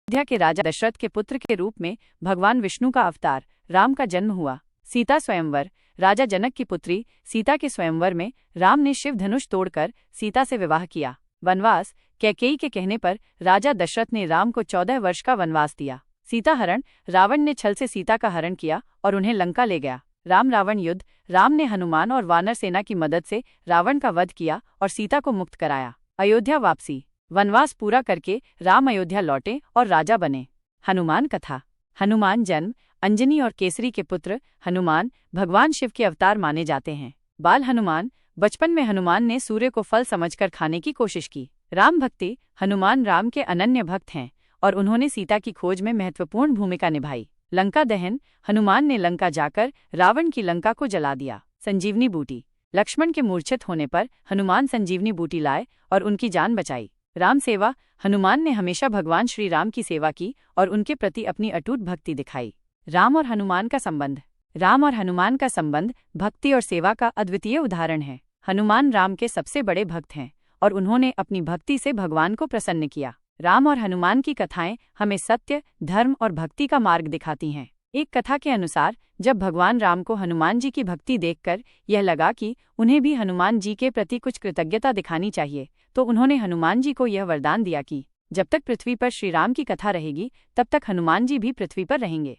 अयोध्या के राजा दशरथ के पुत्र के रूप में भगवान विष्णु का अवतार राम का जन्म हुआ। सीता स्वयंवर। राजा जनक की पुत्री सीता के स्वयंवर में राम ने शिव धनुष तोड़कर सीता से विवाह किया। वनवास। कैकेयी के कहने पर राजा दशरथ ने राम को 14 वर्ष का वनवास दिया। सीता हरण। रावण ने छल से सीता का हरण किया और उन्हें लंका ले गया। राम रावण युद्ध। राम ने हनुमान और वानर सेना की मदद से रावण का वध किया और सीता को मुक्त कराया। अयोध्या वापसी। वनवास पूरा करके राम अयोध्या लौटे और राजा बने। हनुमान कथा। हनुमान जन्म। अंजनी और केसरी के पुत्र हनुमान भगवान शिव के अवतार माने जाते हैं। बाल हनुमान। बचपन में हनुमान ने सूर्य को फल समझकर खाने की कोशिश की। राम भक्ति। हनुमान राम के अनन्य भक्त हैं और उन्होंने सीता की खोज में महत्वपूर्ण भूमिका निभाई। लंका दहन। हनुमान ने लंका जाकर रावण की लंका को जला दिया। संजीवनी बूटी। लक्ष्मण के मूर्छित होने पर हनुमान संजीवनी बूटी लाए और उनकी जान बचाई। राम सेवा। हनुमान ने हमेशा भगवान श्री राम की सेवा की और उनके प्रति अपनी अटूट भक्ति दिखाई। राम और हनुमान का संबंध। राम और हनुमान का संबंध भक्ति और सेवा का अद्वितीय उदाहरण है। हनुमान राम के सबसे बड़े भक्त हैं और उन्होंने अपनी भक्ति से भगवान को प्रसन्न किया। राम और हनुमान की कथाएं हमें सत्य, धर्म और भक्ति का मार्ग दिखाती हैं। एक कथा के अनुसार जब भगवान राम को हनुमान जी की भक्ति देखकर यह लगा कि उन्हें भी हनुमान जी के प्रति कुछ कृतज्ञता दिखानी चाहिए, तो उन्होंने हनुमान जी को यह वरदान दिया कि जब तक पृथ्वी पर श्री राम की कथा रहेगी तब तक हनुमान जी भी पृथ्वी पर रहेंगे।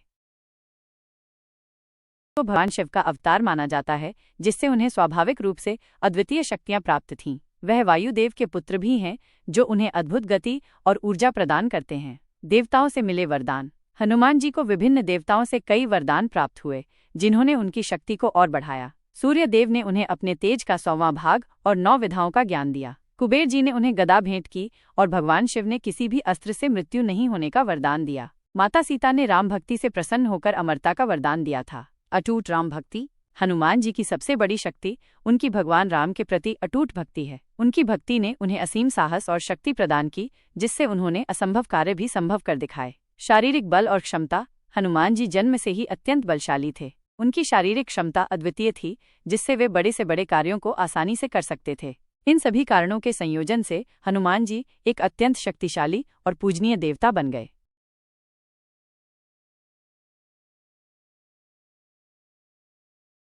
तो भगवान शिव का अवतार माना जाता है, जिससे उन्हें स्वाभाविक रूप से अद्वितीय शक्तियां प्राप्त थीं। वह वायुदेव के पुत्र भी हैं, जो उन्हें अद्भुत गति और ऊर्जा प्रदान करते हैं। देवताओं से मिले वरदान। हनुमान जी को विभिन्न देवताओं से कई वरदान प्राप्त हुए, जिन्होंने उनकी शक्ति को और बढ़ाया। सूर्य देव ने उन्हें अपने तेज का 100वां भाग और 9 विधाओं का ज्ञान दिया। कुबेर जी ने उन्हें गदा भेंट की और भगवान शिव ने किसी भी अस्त्र से मृत्यु नहीं होने का वरदान दिया। माता सीता ने राम भक्ति से प्रसन्न होकर अमरता का वरदान दिया था। अटूट राम भक्ति। हनुमान जी की सबसे बड़ी शक्ति उनकी भगवान राम के प्रति अटूट भक्ति है। उनकी भक्ति ने उन्हें असीम साहस और शक्ति प्रदान की, जिससे उन्होंने असंभव कार्य भी संभव कर दिखाए। शारीरिक बल और क्षमता। हनुमान जी जन्म से ही अत्यंत बलशाली थे। उनकी शारीरिक क्षमता अद्वितीय थी, जिससे वे बड़े से बड़े कार्यों को आसानी से कर सकते थे। इन सभी कारणों के संयोजन से हनुमान जी एक अत्यंत शक्तिशाली और पूजनीय देवता बन गए।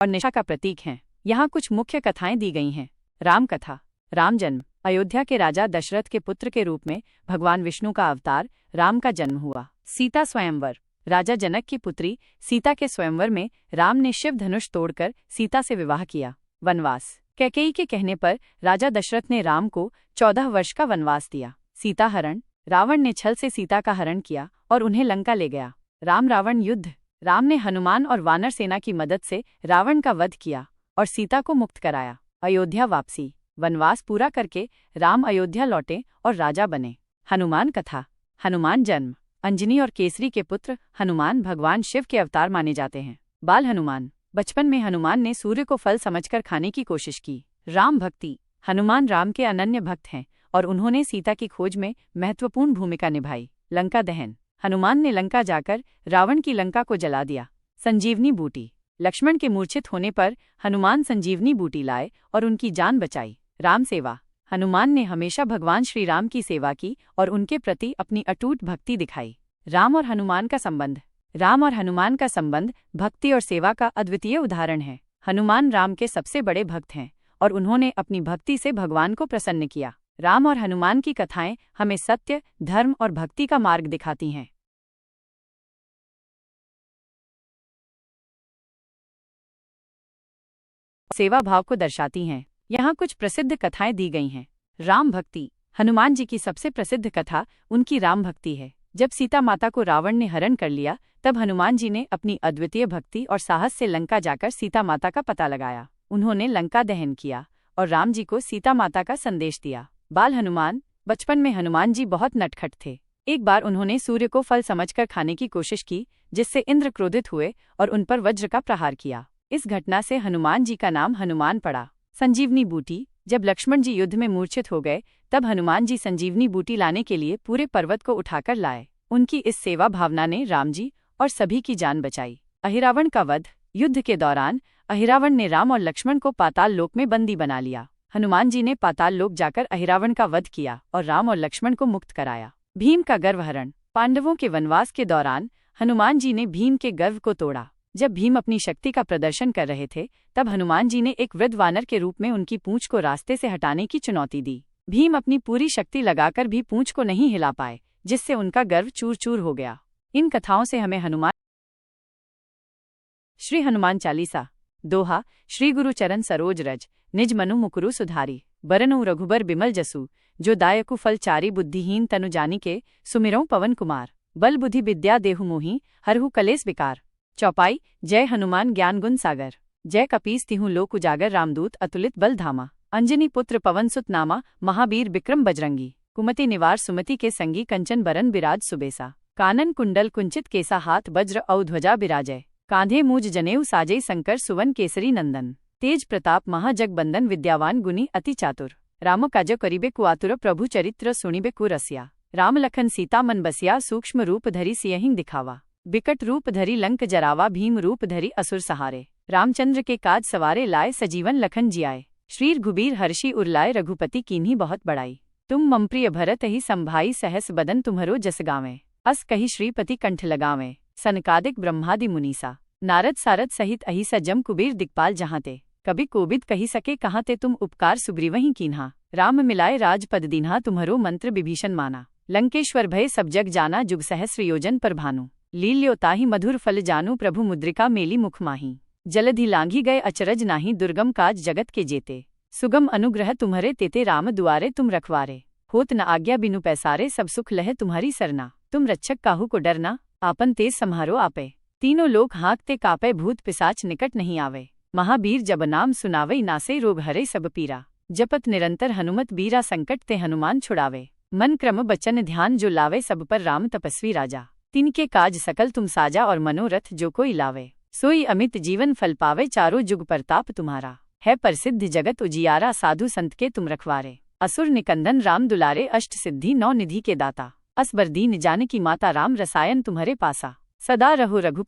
और निष्ठा का प्रतीक हैं। यहाँ कुछ मुख्य कथाएं दी गई हैं। राम कथा। राम जन्म। अयोध्या के राजा दशरथ के पुत्र के रूप में भगवान विष्णु का अवतार राम का जन्म हुआ। सीता स्वयंवर। राजा जनक की पुत्री सीता के स्वयंवर में राम ने शिव धनुष तोड़कर सीता से विवाह किया। वनवास। कैकेयी के कहने पर राजा दशरथ ने राम को 14 वर्ष का वनवास दिया। सीता हरण। रावण ने छल से सीता का हरण किया और उन्हें लंका ले गया। राम रावण युद्ध। राम ने हनुमान और वानर सेना की मदद से रावण का वध किया और सीता को मुक्त कराया। अयोध्या वापसी। वनवास पूरा करके राम अयोध्या लौटे और राजा बने। हनुमान कथा। हनुमान जन्म। अंजनी और केसरी के पुत्र हनुमान भगवान शिव के अवतार माने जाते हैं। बाल हनुमान। बचपन में हनुमान ने सूर्य को फल समझकर खाने की कोशिश की। राम भक्ति। हनुमान राम के अनन्य भक्त हैं और उन्होंने सीता की खोज में महत्वपूर्ण भूमिका निभाई। लंका दहन। हनुमान ने लंका जाकर रावण की लंका को जला दिया। संजीवनी बूटी। लक्ष्मण के मूर्छित होने पर हनुमान संजीवनी बूटी लाए और उनकी जान बचाई। राम सेवा। हनुमान ने हमेशा भगवान श्री राम की सेवा की और उनके प्रति अपनी अटूट भक्ति दिखाई। राम और हनुमान का संबंध। राम और हनुमान का संबंध भक्ति और सेवा का अद्वितीय उदाहरण है। हनुमान राम के सबसे बड़े भक्त हैं और उन्होंने अपनी भक्ति से भगवान को प्रसन्न किया। राम और हनुमान की कथाएं हमें सत्य, धर्म और भक्ति का मार्ग दिखाती हैं। सेवा भाव को दर्शाती हैं। यहाँ कुछ प्रसिद्ध कथाएं दी गई हैं। राम भक्ति। हनुमान जी की सबसे प्रसिद्ध कथा उनकी राम भक्ति है। जब सीता माता को रावण ने हरण कर लिया, तब हनुमान जी ने अपनी अद्वितीय भक्ति और साहस से लंका जाकर सीता माता का पता लगाया। उन्होंने लंका दहन किया और राम जी को सीता माता का संदेश दिया। बाल हनुमान। बचपन में हनुमान जी बहुत नटखट थे। एक बार उन्होंने सूर्य को फल समझकर खाने की कोशिश की, जिससे इंद्र क्रोधित हुए और उन पर वज्र का प्रहार किया। इस घटना से हनुमान जी का नाम हनुमान पड़ा। संजीवनी बूटी। जब लक्ष्मण जी युद्ध में मूर्छित हो गए, तब हनुमान जी संजीवनी बूटी लाने के लिए पूरे पर्वत को उठाकर लाए। उनकी इस सेवा भावना ने राम जी और सभी की जान बचाई। अहिरावण का वध। युद्ध के दौरान अहिरावण ने राम और लक्ष्मण को पाताल लोक में बंदी बना लिया। हनुमान जी ने पाताल लोक जाकर अहिरावण का वध किया और राम और लक्ष्मण को मुक्त कराया। भीम का गर्वहरण। पांडवों के वनवास के दौरान हनुमान जी ने भीम के गर्व को तोड़ा। जब भीम अपनी शक्ति का प्रदर्शन कर रहे थे, तब हनुमान जी ने एक वृद्ध वानर के रूप में उनकी पूंछ को रास्ते से हटाने की चुनौती दी। भीम अपनी पूरी शक्ति लगाकर भी पूंछ को नहीं हिला पाए, जिससे उनका गर्व चूर चूर हो गया। इन कथाओं से हमें हनुमान श्री हनुमान चालीसा। दोहा। श्री गुरु चरण सरोज रज, निज मनु मुकुरु सुधारी। बरनउ रघुबर बिमल जसु, जो दायकु फल चारी। बुद्धिहीन तनु जानिके, सुमिरौ पवन कुमार। बल बुद्धि विद्या देहु मोहि, हरहु कलेस विकार। चौपाई। जय हनुमान ज्ञान गुण सागर, जय कपीस तिहु लोक उजागर। रामदूत अतुलित बल धामा, अंजनी पुत्र पवन सुत नामा। महावीर विक्रम बजरंगी, कुमति निवार सुमति के संगी। कंचन बरन बिराज सुबेसा, कानन कुंडल कुंचित केसा। हाथ वज्र औ ध्वजा बिराजय, कांधे मूज जनेऊ साजै। शंकर सुवन केसरी नंदन, तेज प्रताप महाजगबंदन। विद्यावान गुणी अति चातुर, राम काज करिबे को आतुर। प्रभु चरित्र सुनिबे को रसिया, राम लखन सीता मन बसिया। सूक्ष्म रूप धरि सियहिं दिखावा, बिकट रूप धरि लंक जरावा। भीम रूप धरि असुर सहारे, रामचंद्र के काज सवारे। लाए सजीवन लखन जियाए, श्री रघुबीर हर्षि उर। रघुपति कीन्ही बहुत बड़ाई, तुम मम प्रिय भरत ही संभाई। सहस बदन तुम्हरो जस गावें, अस कहि श्रीपति कंठ लगावें। सनकादिक ब्रह्मादि मुनीसा, नारद सारद सहित अहिसा। जम कुबेर दिक्पाल जहाँ ते, कभी कोबिद कही सके कहाँ ते। तुम उपकार सुग्रीवहि कीन्हा, राम मिलाए राजपद दीन्हा। तुम्हरो मंत्र विभीषण माना, लंकेश्वर भय सब जग जाना। जुग सहस्र योजन पर भानु, लील्यो ताहि मधुर फल जानू। प्रभु मुद्रिका मेली मुख माही, जलधि लांघी गए अचरज नाही। दुर्गम काज जगत के जेते, सुगम अनुग्रह तुम्हरे तेते। राम दुआरे तुम रखवारे, होत न आज्ञा बिनु पैसारे। सब सुख लह तुम्हारी सरना, तुम रक्षक काहू को डरना। आपन तेज सम्हारो आपे, तीनों लोक हाँकते कापे। भूत पिशाच निकट नहीं आवे, महावीर जब नाम सुनावे। नासे रोग हरे सब पीरा, जपत निरंतर हनुमत बीरा। संकट ते हनुमान छुड़ावे, मन क्रम बचन ध्यान। जो लावे सब पर राम तपस्वी राजा। तिनके काज सकल तुम साजा, और मनोरथ जो कोई लावे। सोई अमित जीवन फल पावे, चारों जुग परताप तुम्हारा। है प्रसिद्ध जगत उजियारा, साधु संत के तुम रखवारे। असुर निकंदन राम दुलारे, अष्ट सिद्धि नौ निधि के दाता। असबर दीन जानकी माता, राम रसायन तुम्हारे पासा। सदा रहो रघुपति